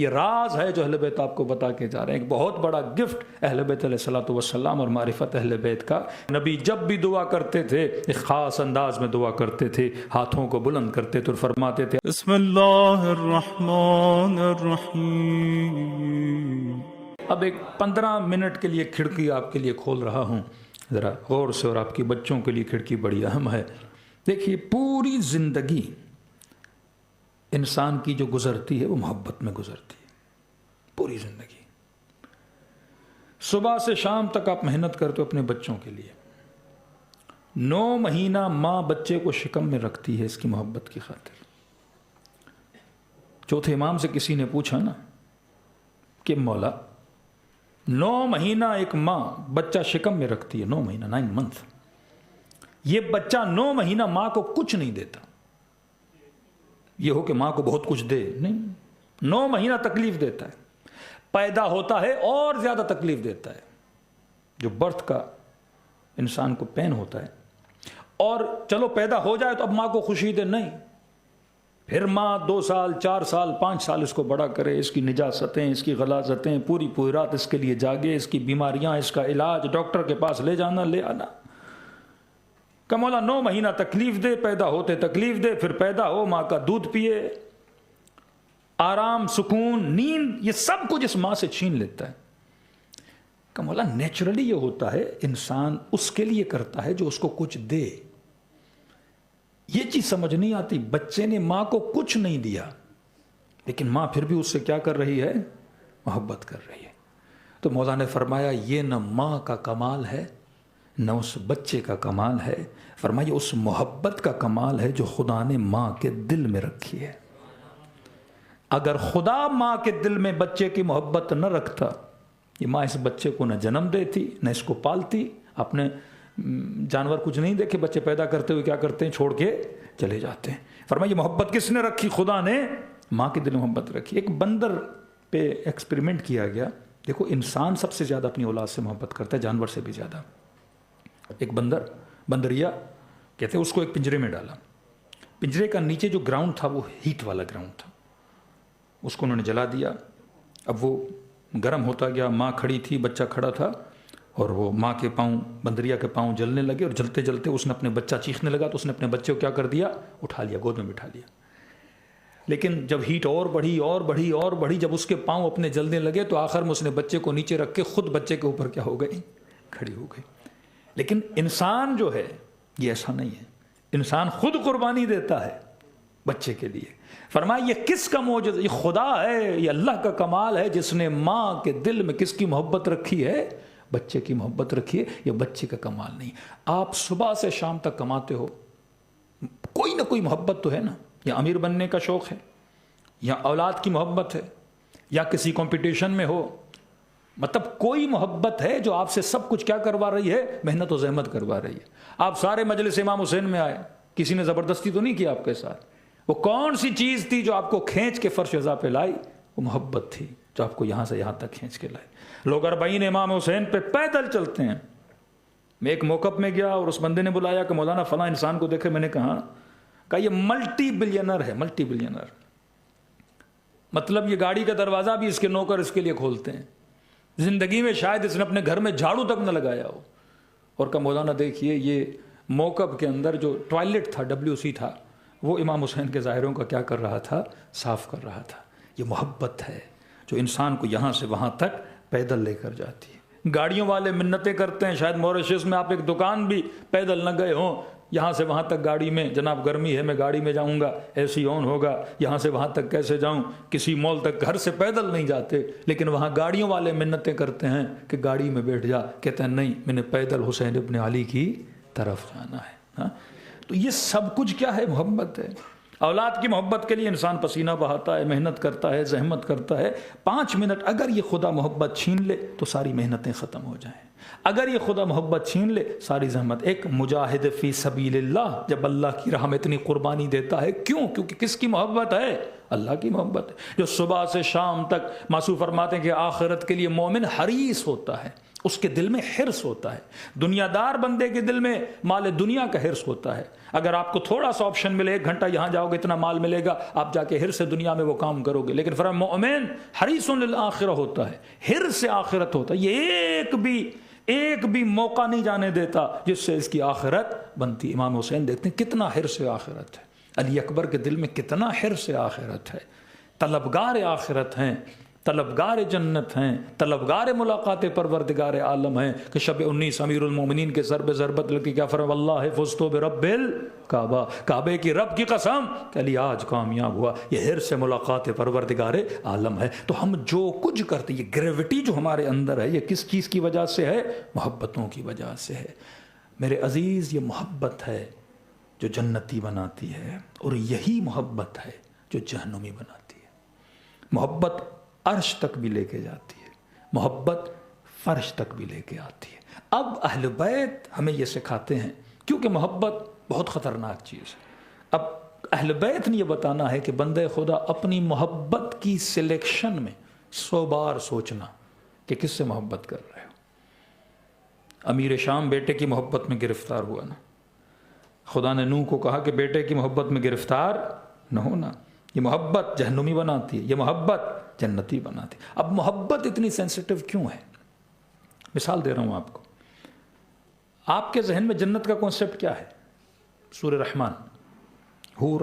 یہ راز ہے جو اہل بیت آپ کو بتا کے جا رہے ہیں. ایک بہت بڑا گفٹ اہل بیت علیہ الصلوۃ والسلام اور معرفت اہل بیت کا. نبی جب بھی دعا کرتے تھے ایک خاص انداز میں دعا کرتے تھے, ہاتھوں کو بلند کرتے تھے اور فرماتے تھے بسم اللہ الرحمن الرحیم. اب ایک 15 منٹ کے لیے کھڑکی آپ کے لیے کھول رہا ہوں, ذرا غور سے, اور آپ کی بچوں کے لیے کھڑکی بڑی اہم ہے. دیکھیے پوری زندگی انسان کی جو گزرتی ہے وہ محبت میں گزرتی ہے. پوری زندگی صبح سے شام تک آپ محنت کرتے ہو اپنے بچوں کے لیے. 9 مہینہ ماں بچے کو شکم میں رکھتی ہے اس کی محبت کی خاطر. چوتھے امام سے کسی نے پوچھا نا کہ مولا 9 مہینہ ایک ماں بچہ شکم میں رکھتی ہے, 9 مہینہ 9 منتھ, یہ بچہ 9 مہینہ ماں کو کچھ نہیں دیتا. یہ ہو کہ ماں کو بہت کچھ دے, نہیں, 9 مہینہ تکلیف دیتا ہے. پیدا ہوتا ہے اور زیادہ تکلیف دیتا ہے. جو برتھ کا انسان کو پین ہوتا ہے, اور چلو پیدا ہو جائے تو اب ماں کو خوشی دے, نہیں, پھر ماں 2 سال 4 سال 5 سال اس کو بڑا کرے, اس کی نجاستیں, اس کی غلاظتیں, پوری رات اس کے لیے جاگے, اس کی بیماریاں, اس کا علاج, ڈاکٹر کے پاس لے جانا لے آنا. کہ مولا 9 مہینہ تکلیف دے, پیدا ہوتے تکلیف دے, پھر پیدا ہو ماں کا دودھ پیے, آرام, سکون, نیند, یہ سب کچھ اس ماں سے چھین لیتا ہے. کہ مولا نیچرلی یہ ہوتا ہے, انسان اس کے لیے کرتا ہے جو اس کو کچھ دے. یہ چیز سمجھ نہیں آتی. بچے نے ماں کو کچھ نہیں دیا لیکن ماں پھر بھی اس سے کیا کر رہی ہے, محبت کر رہی ہے. تو مولا نے فرمایا یہ نہ ماں کا کمال ہے نہ اس بچے کا کمال ہے, فرمایا اس محبت کا کمال ہے جو خدا نے ماں کے دل میں رکھی ہے. اگر خدا ماں کے دل میں بچے کی محبت نہ رکھتا, یہ ماں اس بچے کو نہ جنم دیتی نہ اس کو پالتی. اپنے جانور کچھ نہیں دیکھے, بچے پیدا کرتے ہوئے کیا کرتے ہیں, چھوڑ کے چلے جاتے ہیں. فرمایا یہ محبت کس نے رکھی, خدا نے ماں کے دل میں محبت رکھی. ایک بندر پہ ایکسپریمنٹ کیا گیا. دیکھو انسان سب سے زیادہ اپنی اولاد سے محبت کرتا ہے, جانور سے بھی زیادہ. ایک بندریا کہتے ہیں, اس کو ایک پنجرے میں ڈالا. پنجرے کا نیچے جو گراؤنڈ تھا وہ ہیٹ والا گراؤنڈ تھا, اس کو انہوں نے جلا دیا. اب وہ گرم ہوتا گیا, ماں کھڑی تھی, بچہ کھڑا تھا, اور وہ ماں کے پاؤں, بندریا کے پاؤں جلنے لگے, اور جلتے جلتے اس نے اپنے بچہ چیخنے لگا تو اس نے اپنے بچے کو کیا کر دیا, اٹھا لیا, گود میں بٹھا لیا. لیکن جب ہیٹ اور بڑھی اور بڑھی اور بڑھی, جب اس کے پاؤں اپنے جلنے لگے تو آخر میں اس نے بچے کو نیچے رکھ کے خود بچے کے اوپر کیا ہو گئی, کھڑی ہو گئی. لیکن انسان جو ہے یہ ایسا نہیں ہے, انسان خود قربانی دیتا ہے بچے کے لیے. فرمایا یہ کس کا معجزہ, یہ خدا ہے, یہ اللہ کا کمال ہے جس نے ماں کے دل میں کس کی محبت رکھی ہے, بچے کی محبت رکھی ہے. یہ بچے کا کمال نہیں. آپ صبح سے شام تک کماتے ہو, کوئی نہ کوئی محبت تو ہے نا. یا امیر بننے کا شوق ہے, یا اولاد کی محبت ہے, یا کسی کمپٹیشن میں ہو, مطلب کوئی محبت ہے جو آپ سے سب کچھ کیا کروا رہی ہے, محنت و زحمت کروا رہی ہے. آپ سارے مجلس امام حسین میں آئے, کسی نے زبردستی تو نہیں کیا آپ کے ساتھ. وہ کون سی چیز تھی جو آپ کو کھینچ کے فرش عزا پہ لائی, وہ محبت تھی جو آپ کو یہاں سے یہاں تک کھینچ کے لائی. لوگ 40 امام حسین پہ پیدل چلتے ہیں. میں ایک موقف میں گیا اور اس بندے نے بلایا کہ مولانا فلاں انسان کو دیکھے. میں نے کہا یہ ملٹی بلینر ہے, ملٹی بلینر, مطلب یہ گاڑی کا دروازہ بھی اس کے نوکر اس کے لیے کھولتے ہیں. زندگی میں شاید اس نے اپنے گھر میں جھاڑو تک نہ لگایا ہو. اور کہا مولانا دیکھیے یہ موقف کے اندر جو ٹوائلٹ تھا, WC تھا, وہ امام حسین کے ظاہروں کا کیا کر رہا تھا, صاف کر رہا تھا. یہ محبت ہے جو انسان کو یہاں سے وہاں تک پیدل لے کر جاتی ہے. گاڑیوں والے منتیں کرتے ہیں, شاید موریشس میں آپ ایک دکان بھی پیدل نہ گئے ہوں, یہاں سے وہاں تک گاڑی میں, جناب گرمی ہے میں گاڑی میں جاؤں گا, AC آن ہوگا, یہاں سے وہاں تک کیسے جاؤں, کسی مال تک گھر سے پیدل نہیں جاتے. لیکن وہاں گاڑیوں والے منتیں کرتے ہیں کہ گاڑی میں بیٹھ جا, کہتے ہیں نہیں میں نے پیدل حسین ابن علی کی طرف جانا ہے. تو یہ سب کچھ کیا ہے, محبت ہے. اولاد کی محبت کے لیے انسان پسینہ بہاتا ہے, محنت کرتا ہے, زحمت کرتا ہے. 5 منٹ اگر یہ خدا محبت چھین لے تو ساری محنتیں ختم ہو جائیں. اگر یہ خدا محبت چھین لے ساری زحمت. ایک مجاہد فی سبیل اللہ جب اللہ کی راہ میں اتنی قربانی دیتا ہے, کیوں, کیونکہ کس کی محبت ہے, اللہ کی محبت ہے جو صبح سے شام تک معصوم فرماتے ہیں کہ آخرت کے لیے مومن حریص ہوتا ہے، اس کے دل میں حرص ہوتا ہے۔ دنیا دار بندے کے دل میں مال دنیا کا حرص ہوتا ہے۔ اگر آپ کو تھوڑا سا آپشن ملے، 1 گھنٹہ یہاں جاؤ گے اتنا مال ملے گا، آپ جا کے حرص دنیا میں وہ کام کرو گے۔ لیکن فرمایا مومن حریص للآخرہ ہوتا ہے، حرص آخرت ہوتا ہے، یہ ایک بھی موقع نہیں جانے دیتا جس سے اس کی آخرت بنتی۔ امام حسین دیکھتے ہیں کتنا حرص آخرت ہے، علی اکبر کے دل میں کتنا حرص آخرت ہے، طلبگار آخرت ہیں، طلبگار جنت ہیں، طلبگار ملاقات پروردگار عالم ہیں کہ شب 19 امیر المومنین کے سر پہ ضربت لگی، کیا فرمایا واللہ فزتو برب الکعبہ، کعبے کی رب کی قسم کہ علی آج کامیاب ہوا۔ یہ حرص ملاقات پروردگار عالم ہے۔ تو ہم جو کچھ کرتے، یہ گریوٹی جو ہمارے اندر ہے، یہ کس چیز کی وجہ سے ہے؟ محبتوں کی وجہ سے ہے۔ میرے عزیز، یہ محبت ہے جو جنتی بناتی ہے، اور یہی محبت ہے جو جہنمی بناتی ہے۔ محبت عرش تک بھی لے کے جاتی ہے، محبت فرش تک بھی لے کے آتی ہے۔ اب اہل بیت ہمیں یہ سکھاتے ہیں، کیونکہ محبت بہت خطرناک چیز ہے۔ اب اہل بیت نے یہ بتانا ہے کہ بندے خدا اپنی محبت کی سلیکشن میں 100 بار سوچنا کہ کس سے محبت کر رہے ہو۔ امیر شام بیٹے کی محبت میں گرفتار ہوا نا، خدا نے نوح کو کہا کہ بیٹے کی محبت میں گرفتار نہ ہونا، یہ محبت جہنمی بناتی ہے، یہ محبت جنتی بناتی ہے۔ اب محبت اتنی سینسیٹیو کیوں ہے؟ مثال دے رہا ہوں آپ کو۔ آپ کے ذہن میں جنت کا کانسیپٹ کیا ہے؟ سورہ رحمان، حور،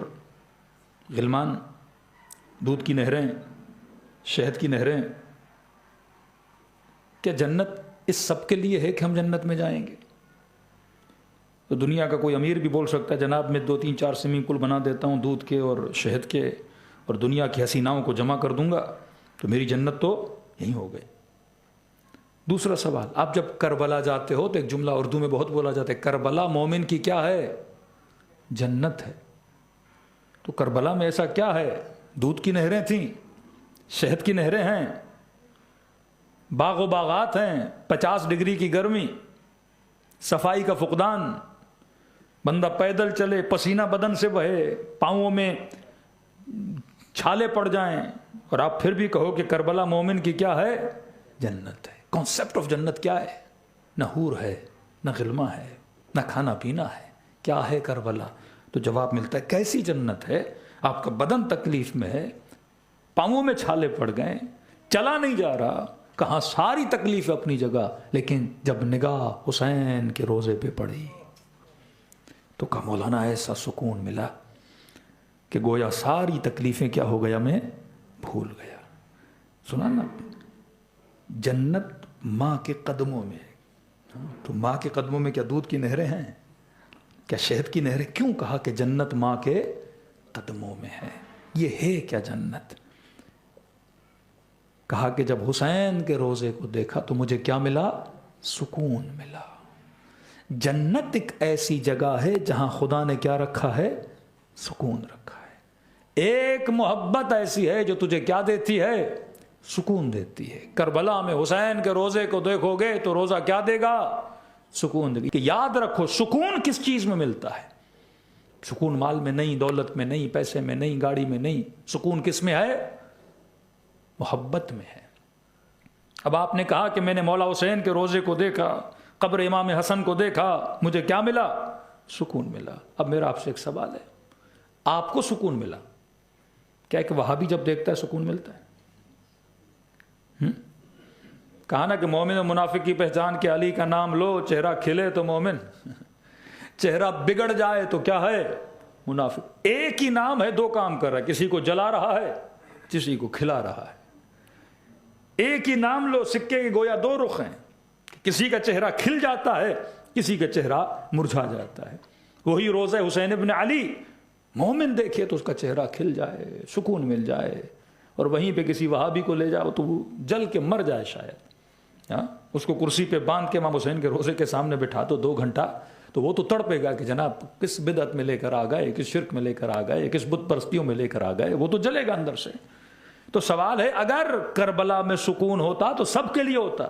غلمان، دودھ کی نہریں، شہد کی نہریں۔ کیا جنت اس سب کے لیے ہے کہ ہم جنت میں جائیں گے؟ تو دنیا کا کوئی امیر بھی بول سکتا ہے جناب میں 2 3 4 سوئمنگ پول بنا دیتا ہوں دودھ کے اور شہد کے، اور دنیا کی حسیناؤں کو جمع کر دوں گا تو میری جنت تو یہیں ہو گئی۔ دوسرا سوال، آپ جب کربلا جاتے ہو تو ایک جملہ اردو میں بہت بولا جاتا ہے، کربلا مومن کی کیا ہے؟ جنت ہے۔ تو کربلا میں ایسا کیا ہے؟ دودھ کی نہریں تھیں، شہد کی نہریں ہیں، باغ و باغات ہیں، 50 ڈگری کی گرمی، صفائی کا فقدان، بندہ پیدل چلے، پسینہ بدن سے بہے، پاؤں میں چھالے پڑ جائیں، اور آپ پھر بھی کہو کہ کربلا مومن کی کیا ہے؟ جنت ہے۔ کانسیپٹ آف جنت کیا ہے؟ نہ حور ہے، نہ غلمہ ہے، نہ کھانا پینا ہے، کیا ہے کربلا؟ تو جواب ملتا ہے کیسی جنت ہے؟ آپ کا بدن تکلیف میں ہے، پاؤں میں چھالے پڑ گئے، چلا نہیں جا رہا، کہاں ساری تکلیف اپنی جگہ، لیکن جب نگاہ حسین کے روزے پہ پڑی تو کہا مولانا ایسا سکون ملا کہ گویا ساری تکلیفیں کیا ہو گیا، میں بھول گیا۔ سنا نا، جنت ماں کے قدموں میں ہے، تو ماں کے قدموں میں کیا دودھ کی نہریں ہیں؟ کیا شہد کی نہریں؟ کیوں کہا کہ جنت ماں کے قدموں میں ہے؟ یہ ہے کیا جنت؟ کہا کہ جب حسین کے روزے کو دیکھا تو مجھے کیا ملا؟ سکون ملا۔ جنت ایک ایسی جگہ ہے جہاں خدا نے کیا رکھا ہے؟ سکون رکھا ہے۔ ایک محبت ایسی ہے جو تجھے کیا دیتی ہے؟ سکون دیتی ہے۔ کربلا میں حسین کے روزے کو دیکھو گے تو روزہ کیا دے گا؟ سکون دے گا۔ کہ یاد رکھو سکون کس چیز میں ملتا ہے؟ سکون مال میں نہیں، دولت میں نہیں، پیسے میں نہیں، گاڑی میں نہیں، سکون کس میں ہے؟ محبت میں ہے۔ اب آپ نے کہا کہ میں نے مولا حسین کے روزے کو دیکھا، قبر امام حسن کو دیکھا، مجھے کیا ملا؟ سکون ملا۔ اب میرا آپ سے ایک سوال ہے، آپ کو سکون ملا کیا کہ وہابی جب دیکھتا ہے سکون ملتا ہے؟ کہا نا کہ مومن و منافق کی پہچان کہ علی کا نام لو، چہرہ کھلے تو مومن، چہرہ بگڑ جائے تو کیا ہے؟ منافق۔ ایک ہی نام ہے، 2 کام کر رہا ہے، کسی کو جلا رہا ہے، کسی کو کھلا رہا ہے۔ ایک ہی نام لو، سکے کے گویا 2 رخ ہیں، کسی کا چہرہ کھل جاتا ہے، کسی کا چہرہ مرجھا جاتا ہے۔ وہی روزہ حسین ابن علی، مومن دیکھے تو اس کا چہرہ کھل جائے، سکون مل جائے، اور وہیں پہ کسی وہابی کو لے جاؤ تو وہ جل کے مر جائے شاید۔ اس کو کرسی پہ باندھ کے امام حسین کے روزے کے سامنے بٹھا دو 2 گھنٹہ تو وہ تو تڑپے گا کہ جناب کس بدعت میں لے کر آ گئے، کس شرک میں لے کر آ گئے، کس بت پرستیوں میں لے کر آ گئے، وہ تو جلے گا اندر سے۔ تو سوال ہے اگر کربلا میں سکون ہوتا تو سب کے لیے ہوتا۔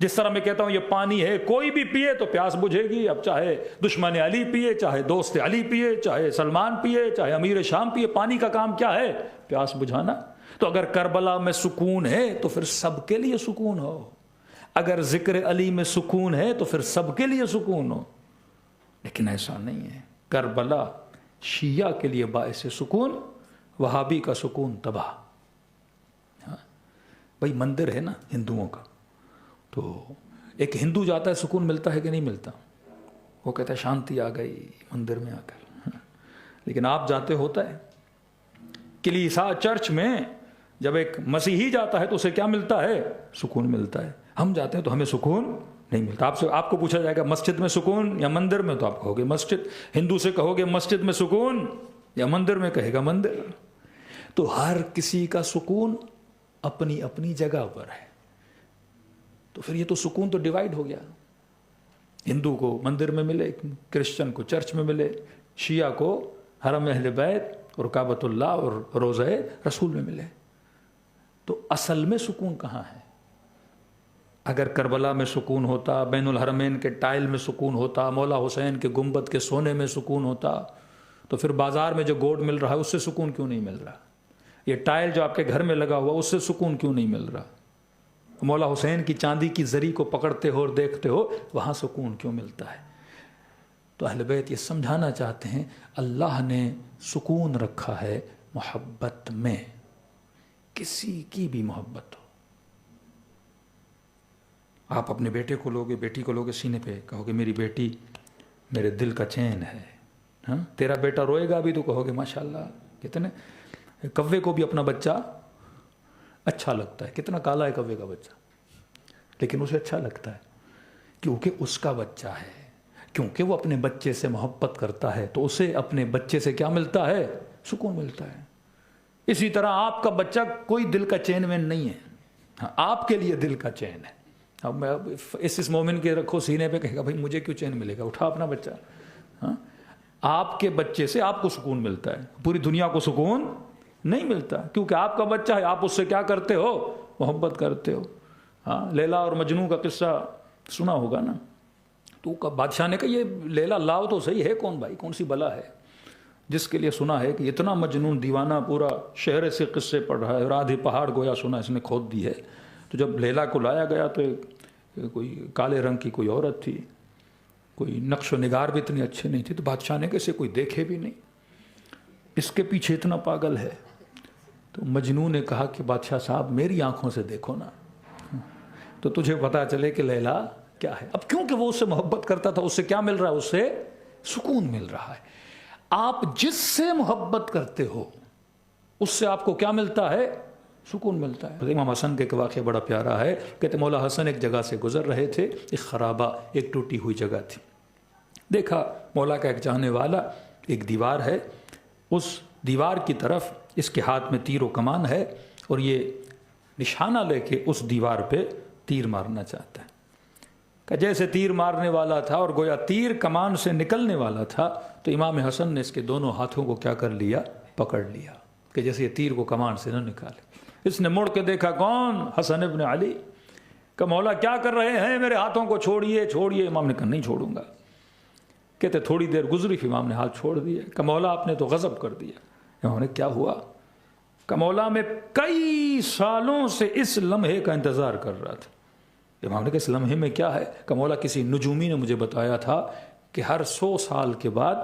جس طرح میں کہتا ہوں یہ پانی ہے، کوئی بھی پیے تو پیاس بجھے گی، اب چاہے دشمن علی پیے، چاہے دوست علی پیے، چاہے سلمان پیے، چاہے امیر شام پیے، پانی کا کام کیا ہے؟ پیاس بجھانا۔ تو اگر کربلا میں سکون ہے تو پھر سب کے لیے سکون ہو، اگر ذکر علی میں سکون ہے تو پھر سب کے لیے سکون ہو، لیکن ایسا نہیں ہے۔ کربلا شیعہ کے لیے باعث سکون، وہابی کا سکون تباہ۔ بھائی مندر ہے نا ہندوؤں کا، تو ایک ہندو جاتا ہے سکون ملتا ہے کہ نہیں ملتا؟ وہ کہتا ہے شانتی آ گئی مندر میں آ کر، لیکن آپ جاتے ہوتا ہے کلیسا چرچ میں، جب ایک مسیحی جاتا ہے تو اسے کیا ملتا ہے؟ سکون ملتا ہے۔ ہم جاتے ہیں تو ہمیں سکون نہیں ملتا۔ آپ کو پوچھا جائے گا مسجد میں سکون یا مندر میں، تو آپ کہو گے مسجد۔ ہندو سے کہو گے مسجد میں سکون یا مندر میں، کہے گا مندر۔ تو ہر کسی کا سکون اپنی اپنی جگہ پر ہے، تو پھر یہ تو سکون تو ڈیوائیڈ ہو گیا، ہندو کو مندر میں ملے، کرسچن کو چرچ میں ملے، شیعہ کو حرم اہل بیت اور کعبۃ اللہ اور روضہ رسول میں ملے۔ تو اصل میں سکون کہاں ہے؟ اگر کربلا میں سکون ہوتا، بین الحرمین کے ٹائل میں سکون ہوتا، مولا حسین کے گنبد کے سونے میں سکون ہوتا، تو پھر بازار میں جو گولڈ مل رہا ہے اس سے سکون کیوں نہیں مل رہا؟ یہ ٹائل جو آپ کے گھر میں لگا ہوا اس سے سکون کیوں نہیں مل رہا؟ مولا حسین کی چاندی کی زری کو پکڑتے ہو اور دیکھتے ہو، وہاں سکون کیوں ملتا ہے؟ تو اہل بیت یہ سمجھانا چاہتے ہیں اللہ نے سکون رکھا ہے محبت میں، کسی کی بھی محبت ہو۔ آپ اپنے بیٹے کو لوگے، بیٹی کو لوگے سینے پہ، کہو گے میری بیٹی میرے دل کا چین ہے۔ ہاں، تیرا بیٹا روئے گا بھی تو کہو گے ماشاءاللہ کتنے۔ کوے کو بھی اپنا بچہ اچھا لگتا ہے، کتنا کالا ہے کوے کا بچہ، لیکن اسے اچھا لگتا ہے کیونکہ اس کا بچہ ہے، کیونکہ وہ اپنے بچے سے محبت کرتا ہے، تو اسے اپنے بچے سے کیا ملتا ہے؟ سکون ملتا ہے۔ اسی طرح آپ کا بچہ کوئی دل کا چین وین نہیں ہے، ہاں آپ کے لیے دل کا چین ہے۔ اب میں اس مومن کے رکھو سینے پہ، کہے گا بھائی مجھے کیوں چین ملے گا، اٹھا اپنا بچہ۔ ہاں، آپ کے بچے سے آپ کو سکون ملتا ہے، پوری دنیا کو سکون نہیں ملتا، کیونکہ آپ کا بچہ ہے، آپ اس سے کیا کرتے ہو؟ محبت کرتے ہو۔ ہاں، لیلا اور مجنوں کا قصہ سنا ہوگا نا، تو بادشاہ نے کہا یہ لیلا لاؤ تو صحیح ہے کون بھائی، کون سی بلا ہے جس کے لیے سنا ہے کہ اتنا مجنون دیوانہ پورا شہر سے قصے پڑھ رہا ہے اور آدھی پہاڑ گویا سنا اس نے کھود دی ہے۔ تو جب لیلا کو لایا گیا تو کوئی کالے رنگ کی کوئی عورت تھی، کوئی نقش و نگار بھی اتنی اچھے نہیں تھی، تو بادشاہ نے کیسے کوئی دیکھے بھی نہیں، اس کے پیچھے اتنا پاگل ہے۔ تو مجنوں نے کہا کہ بادشاہ صاحب میری آنکھوں سے دیکھو نا، تو تجھے پتا چلے کہ لیلا کیا ہے۔ اب کیونکہ وہ اس سے محبت کرتا تھا، اس سے کیا مل رہا ہے؟ اس سے سکون مل رہا ہے۔ آپ جس سے محبت کرتے ہو اس سے آپ کو کیا ملتا ہے؟ سکون ملتا ہے۔ امام حسن کا ایک واقعہ بڑا پیارا ہے، کہتے مولا حسن ایک جگہ سے گزر رہے تھے، ایک خرابہ، ایک ٹوٹی ہوئی جگہ تھی، دیکھا مولا کا ایک چاہنے والا، ایک دیوار ہے، اس دیوار کی طرف اس کے ہاتھ میں تیر و کمان ہے اور یہ نشانہ لے کے اس دیوار پہ تیر مارنا چاہتا ہے۔ کہ جیسے تیر مارنے والا تھا اور گویا تیر کمان سے نکلنے والا تھا، تو امام حسن نے اس کے دونوں ہاتھوں کو کیا کر لیا؟ پکڑ لیا، کہ جیسے یہ تیر کو کمان سے نہ نکالے۔ اس نے مڑ کے دیکھا، کون؟ حسن ابن علی۔ کہ مولا کیا کر رہے ہیں؟ میرے ہاتھوں کو چھوڑیے چھوڑیے۔ امام نے کہا نہیں چھوڑوں گا۔ کہتے تھوڑی دیر گزری، پھر امام نے ہاتھ چھوڑ دیے۔ کہ مولا آپ نے تو غضب کر دیا۔ امام نے کیا ہوا؟ کہ مولا میں کئی سالوں سے اس لمحے کا انتظار کر رہا تھا۔ امام نے کہا اس لمحے میں کیا ہے؟ کہ مولا کسی نجومی نے مجھے بتایا تھا کہ ہر 100 سال کے بعد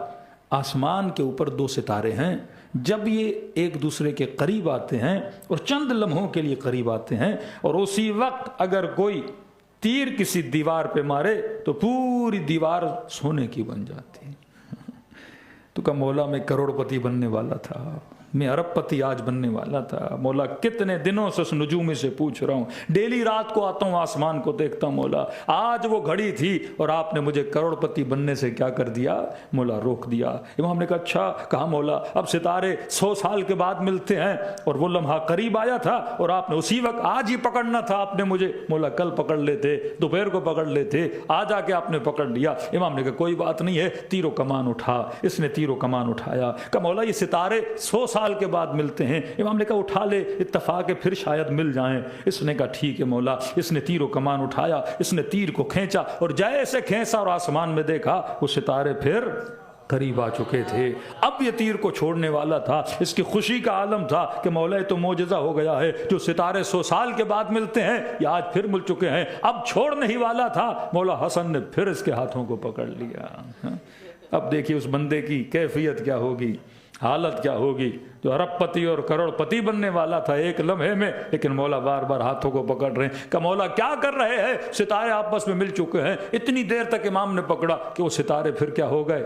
آسمان کے اوپر 2 ستارے ہیں، جب یہ ایک دوسرے کے قریب آتے ہیں اور چند لمحوں کے لیے قریب آتے ہیں، اور اسی وقت اگر کوئی تیر کسی دیوار پہ مارے تو پوری دیوار سونے کی بن جاتی۔ تو کہ مولا میں کروڑ پتی بننے والا تھا، میں ارب پتی آج بننے والا تھا۔ مولا کتنے دنوں سے اس نجومی سے پوچھ رہا ہوں، ڈیلی رات کو آتا ہوں آسمان کو دیکھتا ہوں، مولا آج وہ گھڑی تھی اور آپ نے مجھے کروڑ پتی بننے سے کیا کر دیا؟ مولا روک دیا۔ امام نے کہا اچھا۔ کہا مولا اب ستارے 100 سال کے بعد ملتے ہیں اور وہ لمحہ قریب آیا تھا اور آپ نے اسی وقت آج ہی پکڑنا تھا آپ نے مجھے۔ مولا کل پکڑ لیتے، دوپہر کو پکڑ لیتے، آج آ کے آپ نے پکڑ لیا۔ امام نے کہا کوئی بات نہیں ہے، تیر و کمان اٹھا۔ اس نے تیر و کمان اٹھایا۔ کہ مولا یہ ستارے 100 سال سال کے بعد ملتے ہیں۔ امام نے کہا اٹھا لے، اتفاق ہے پھر شاید مل جائیں۔ اس نے کہا ٹھیک ہے مولا۔ اس نے تیر و کمان اٹھایا، اس نے تیر کو کھینچا اور جیسے کھینچا اور آسمان میں دیکھا وہ ستارے پھر قریب آ چکے تھے۔ اب یہ تیر کو چھوڑنے والا تھا، اس کی خوشی کا عالم تھا کہ مولا تو معجزہ ہو گیا ہے، جو ستارے 100 سال کے بعد ملتے ہیں یہ آج پھر مل چکے ہیں۔ اب چھوڑنے ہی والا تھا، مولا حسن نے پھر اس کے ہاتھوں کو پکڑ لیا۔ اب دیکھیے اس بندے کی کیفیت کیا ہوگی، حالت کیا ہوگی، جو ارب پتی اور کروڑ پتی بننے والا تھا ایک لمحے میں، لیکن مولا بار بار ہاتھوں کو پکڑ رہے ہیں کہ مولا کیا کر رہے ہیں؟ ستارے آپس میں مل چکے ہیں۔ اتنی دیر تک امام نے پکڑا کہ وہ ستارے پھر کیا ہو گئے؟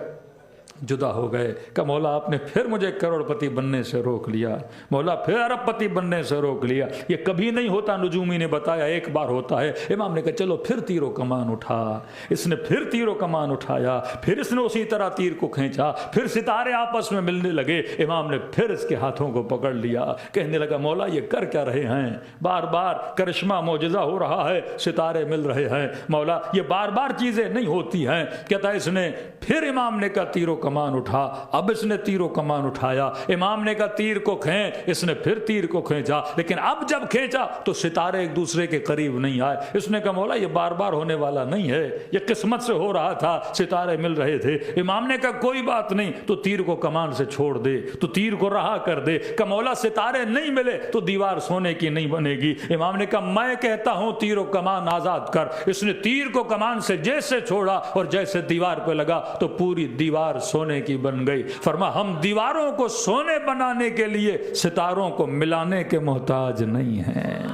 جدا ہو گئے۔ کہ مولا آپ نے پھر مجھے کروڑ پتی بننے سے روک لیا، مولا پھر ارب پتی بننے سے روک لیا۔ یہ کبھی نہیں ہوتا، نجومی نے بتایا ایک بار ہوتا ہے۔ امام نے کہا چلو پھر تیر و کمان اٹھا۔ اس نے پھر تیر و کمان اٹھایا، پھر اس نے اسی طرح تیر کو کھینچا، پھر ستارے آپس میں ملنے لگے۔ امام نے پھر اس کے ہاتھوں کو پکڑ لیا، کہنے لگا مولا یہ کر کیا رہے ہیں؟ بار بار کرشمہ معجزہ ہو رہا ہے، ستارے مل رہے ہیں، مولا یہ بار بار چیزیں نہیں ہوتی ہیں۔ کہتا ہے اس نے پھر امام نے کہا تیر و کمان اٹھا۔ اب اس نے تیر و کمان اٹھایا، امام نے کہا تیر کو کھینچ، اس نے پھر تیر کو کھینچا، لیکن اب جب کھینچا تو ستارے ایک دوسرے کے قریب نہیں آئے۔ اس نے کہا مولا یہ بار بار ہونے والا نہیں ہے، یہ قسمت سے ہو رہا تھا، ستارے مل رہے تھے۔ امام نے کہا کوئی بات نہیں، تو تیر کو کمان سے چھوڑ دے، تو تیر کو رہا کر دے۔ کہ مولا ستارے نہیں ملے تو دیوار سونے کی نہیں بنے گی۔ امام نے کہا میں کہتا ہوں تیر و کمان آزاد کر۔ اس نے تیر کو کمان سے جیسے چھوڑا اور جیسے دیوار پہ لگا تو پوری دیوار سونے کی بن گئی۔ فرما ہم دیواروں کو سونے بنانے کے لیے ستاروں کو ملانے کے محتاج نہیں ہیں۔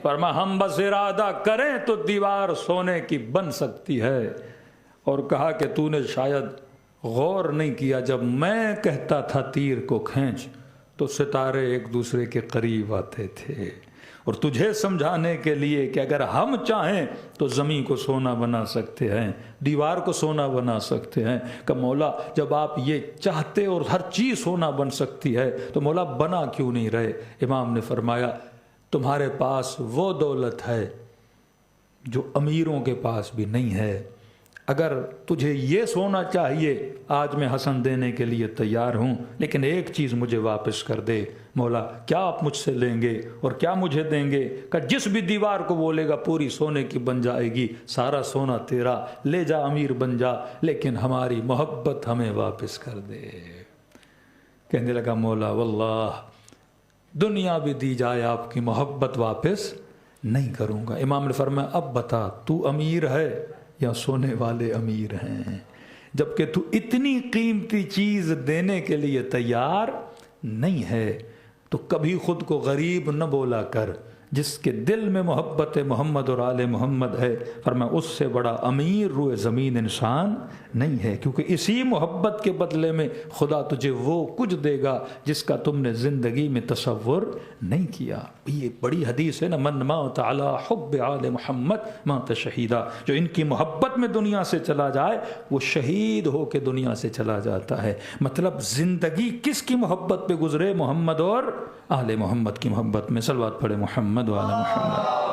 فرما ہم بس ارادہ کریں تو دیوار سونے کی بن سکتی ہے۔ اور کہا کہ تو نے شاید غور نہیں کیا، جب میں کہتا تھا تیر کو کھینچ تو ستارے ایک دوسرے کے قریب آتے تھے، اور تجھے سمجھانے کے لیے کہ اگر ہم چاہیں تو زمین کو سونا بنا سکتے ہیں، دیوار کو سونا بنا سکتے ہیں۔ کہ مولا جب آپ یہ چاہتے اور ہر چیز سونا بن سکتی ہے تو مولا بنا کیوں نہیں رہے؟ امام نے فرمایا تمہارے پاس وہ دولت ہے جو امیروں کے پاس بھی نہیں ہے۔ اگر تجھے یہ سونا چاہیے آج میں حسن دینے کے لیے تیار ہوں، لیکن ایک چیز مجھے واپس کر دے۔ مولا کیا آپ مجھ سے لیں گے اور کیا مجھے دیں گے؟ کہ جس بھی دیوار کو بولے گا پوری سونے کی بن جائے گی، سارا سونا تیرا، لے جا امیر بن جا، لیکن ہماری محبت ہمیں واپس کر دے۔ کہنے لگا مولا واللہ دنیا بھی دی جائے آپ کی محبت واپس نہیں کروں گا۔ امام نے فرمایا اب بتا تو امیر ہے یا سونے والے امیر ہیں؟ جبکہ تو اتنی قیمتی چیز دینے کے لیے تیار نہیں ہے تو کبھی خود کو غریب نہ بولا کر۔ جس کے دل میں محبت محمد اور آل محمد ہے، فرمایا اس سے بڑا امیر روئے زمین انسان نہیں ہے، کیونکہ اسی محبت کے بدلے میں خدا تجھے وہ کچھ دے گا جس کا تم نے زندگی میں تصور نہیں کیا۔ یہ بڑی حدیث ہے نا، من مات علی حب آل محمد مات شہیدا، جو ان کی محبت میں دنیا سے چلا جائے وہ شہید ہو کے دنیا سے چلا جاتا ہے۔ مطلب زندگی کس کی محبت پہ گزرے؟ محمد اور آل محمد کی محبت میں۔ صلوات پڑھے محمد وعلی محمد۔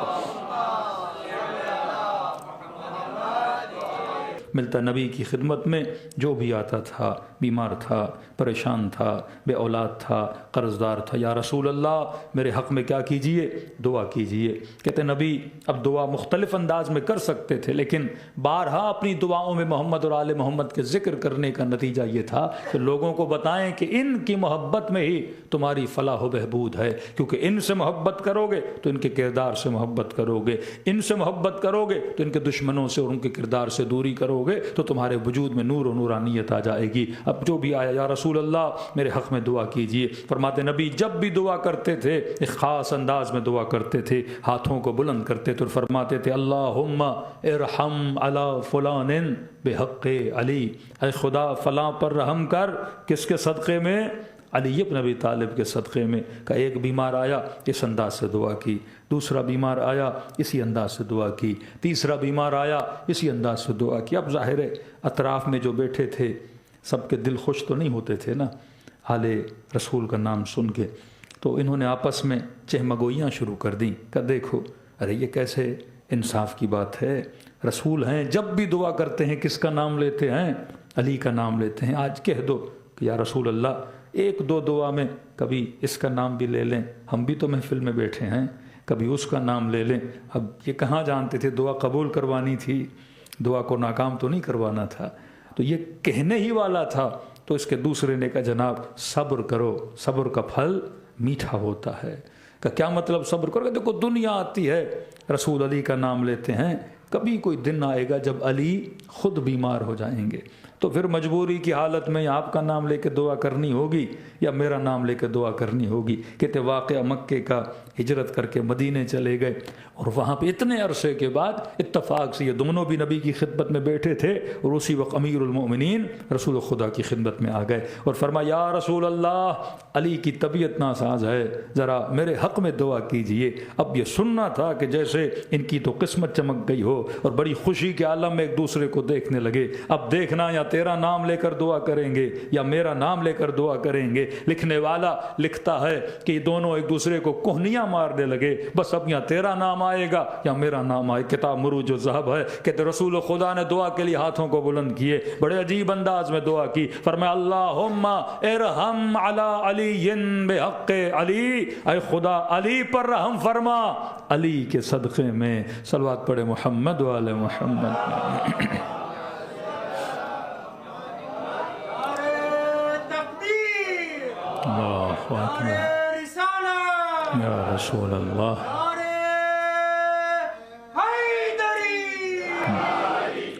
ملتا نبی کی خدمت میں جو بھی آتا تھا، بیمار تھا، پریشان تھا، بے اولاد تھا، قرض دار تھا، یا رسول اللہ میرے حق میں کیا کیجئے؟ دعا کیجئے۔ کہتے نبی اب دعا مختلف انداز میں کر سکتے تھے، لیکن بارہا اپنی دعاؤں میں محمد اور آل محمد کے ذکر کرنے کا نتیجہ یہ تھا کہ لوگوں کو بتائیں کہ ان کی محبت میں ہی تمہاری فلاح و بہبود ہے، کیونکہ ان سے محبت کرو گے تو ان کے کردار سے محبت کرو گے، ان سے محبت کرو گے تو ان کے دشمنوں سے اور ان کے کردار سے دوری کرو گے تو تمہارے وجود میں نور و نورانیت آ جائے گی۔ اب جو بھی آیا یا رسول اللہ میرے حق میں دعا کیجئے۔ فرماتے نبی جب بھی دعا کرتے تھے ایک خاص انداز میں دعا کرتے تھے، ہاتھوں کو بلند کرتے تھے اور فرماتے تھے اللہم ارحم علی فلان بحق علی، اے خدا فلاں پر رحم کر، کس کے صدقے میں؟ علی ابن ابی طالب کے صدقے میں۔ کہ ایک بیمار آیا اس انداز سے دعا کی، دوسرا بیمار آیا اسی انداز سے دعا کی، تیسرا بیمار آیا اسی انداز سے دعا کی۔ اب ظاہر ہے اطراف میں جو بیٹھے تھے سب کے دل خوش تو نہیں ہوتے تھے نا آل رسول کا نام سن کے، تو انہوں نے آپس میں چہمگوئیاں شروع کر دیں کہ دیکھو ارے یہ کیسے انصاف کی بات ہے، رسول ہیں، جب بھی دعا کرتے ہیں کس کا نام لیتے ہیں؟ علی کا نام لیتے ہیں۔ آج کہہ دو کہ یا رسول اللہ ایک دو دعا میں کبھی اس کا نام بھی لے لیں، ہم بھی تو محفل میں بیٹھے ہیں، کبھی اس کا نام لے لیں۔ اب یہ کہاں جانتے تھے دعا قبول کروانی تھی، دعا کو ناکام تو نہیں کروانا تھا، تو یہ کہنے ہی والا تھا۔ تو اس کے دوسرے نے کہا جناب صبر کرو، صبر کا پھل میٹھا ہوتا ہے۔ کہ کیا مطلب صبر کرو؟ کہ دیکھو دنیا آتی ہے، رسول علی کا نام لیتے ہیں، کبھی کوئی دن آئے گا جب علی خود بیمار ہو جائیں گے، تو پھر مجبوری کی حالت میں آپ کا نام لے کے دعا کرنی ہوگی یا میرا نام لے کے دعا کرنی ہوگی۔ کہتے واقعہ مکے کا، ہجرت کر کے مدینے چلے گئے، اور وہاں پہ اتنے عرصے کے بعد اتفاق سے یہ دونوں بھی نبی کی خدمت میں بیٹھے تھے، اور اسی وقت امیر المؤمنین رسول خدا کی خدمت میں آ گئے اور فرمایا یا رسول اللہ علی کی طبیعت ناساز ہے، ذرا میرے حق میں دعا کیجئے۔ اب یہ سننا تھا کہ جیسے ان کی تو قسمت چمک گئی ہو اور بڑی خوشی کے عالم میں ایک دوسرے کو دیکھنے لگے۔ اب دیکھنا یا تیرا نام لے کر دعا کریں گے یا میرا نام لے کر دعا کریں گے۔ لکھنے والا لکھتا ہے کہ یہ دونوں ایک دوسرے کو کوہنیاں مارنے لگے، بس اب یا تیرا نام آئے گا یا میرا نام آئے۔ کتاب مروج الذہب ہے، کہتے رسول خدا نے دعا کے لیے ہاتھوں کو بلند کیے، بڑے عجیب انداز میں دعا کی، فرمایا اللہم ارحم علی علی بحق علی، اے خدا علی پر رحم فرما علی کے صدقے میں۔ صلوات پڑھے محمد وعلی محمد۔ اللہ اکبر یا رسول اللہ۔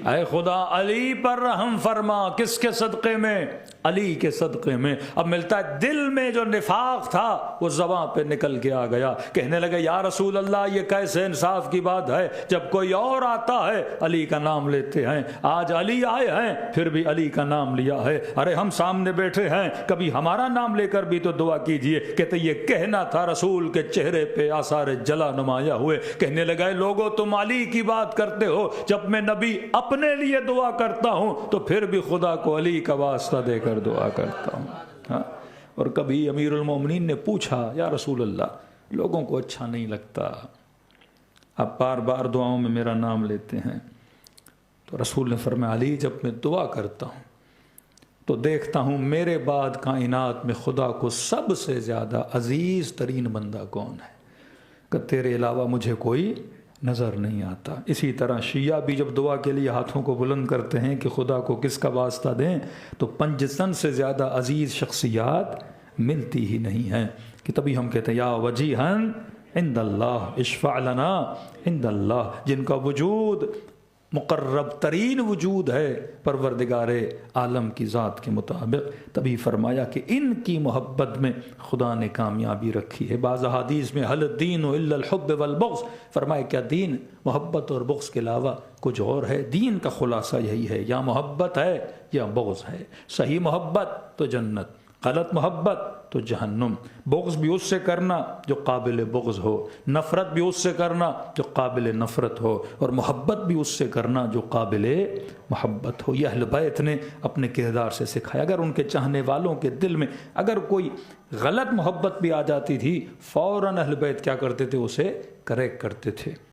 اے خدا علی پر رحم فرما، کس کے صدقے میں؟ علی کے صدقے میں۔ اب ملتا ہے دل میں جو نفاق تھا وہ زباں پہ نکل کے آ گیا، کہنے لگے یا رسول اللہ یہ کیسے انصاف کی بات ہے، جب کوئی اور آتا ہے علی کا نام لیتے ہیں، آج علی آئے ہیں پھر بھی علی کا نام لیا ہے۔ ارے ہم سامنے بیٹھے ہیں، کبھی ہمارا نام لے کر بھی تو دعا کیجئے۔ کہتے یہ کہنا تھا، رسول کے چہرے پہ آثار جلا نمایاں ہوئے، کہنے لگے لوگو تم علی کی بات کرتے ہو، جب میں نبی اپنے لیے دعا کرتا ہوں تو پھر بھی خدا کو علی کا واسطہ دے کر دعا کرتا ہوں۔ ہاں؟ اور کبھی امیر المومنین نے پوچھا یا رسول اللہ لوگوں کو اچھا نہیں لگتا آپ بار بار دعاؤں میں میرا نام لیتے ہیں، تو رسول نے فرمایا علی جب میں دعا کرتا ہوں تو دیکھتا ہوں میرے بعد کائنات میں خدا کو سب سے زیادہ عزیز ترین بندہ کون ہے، کہ تیرے علاوہ مجھے کوئی نظر نہیں آتا۔ اسی طرح شیعہ بھی جب دعا کے لیے ہاتھوں کو بلند کرتے ہیں کہ خدا کو کس کا واسطہ دیں، تو پنجتن سے زیادہ عزیز شخصیات ملتی ہی نہیں ہیں، کہ تبھی ہم کہتے ہیں یا وجیہن عند اللہ اشفع لنا عند اللہ، جن کا وجود مقرب ترین وجود ہے پروردگار عالم کی ذات کے مطابق، تبھی فرمایا کہ ان کی محبت میں خدا نے کامیابی رکھی ہے۔ بعض احادیث میں حل الدین الا الحب والبغض، فرمایا کیا دین محبت اور بغض کے علاوہ کچھ اور ہے؟ دین کا خلاصہ یہی ہے، یا محبت ہے یا بغض ہے۔ صحیح محبت تو جنت، غلط محبت تو جہنم۔ بغض بھی اس سے کرنا جو قابل بغض ہو، نفرت بھی اس سے کرنا جو قابل نفرت ہو، اور محبت بھی اس سے کرنا جو قابل محبت ہو۔ یہ اہل بیت نے اپنے کردار سے سکھایا۔ اگر ان کے چاہنے والوں کے دل میں اگر کوئی غلط محبت بھی آ جاتی تھی، فوراً اہل بیت کیا کرتے تھے؟ اسے کریکٹ کرتے تھے۔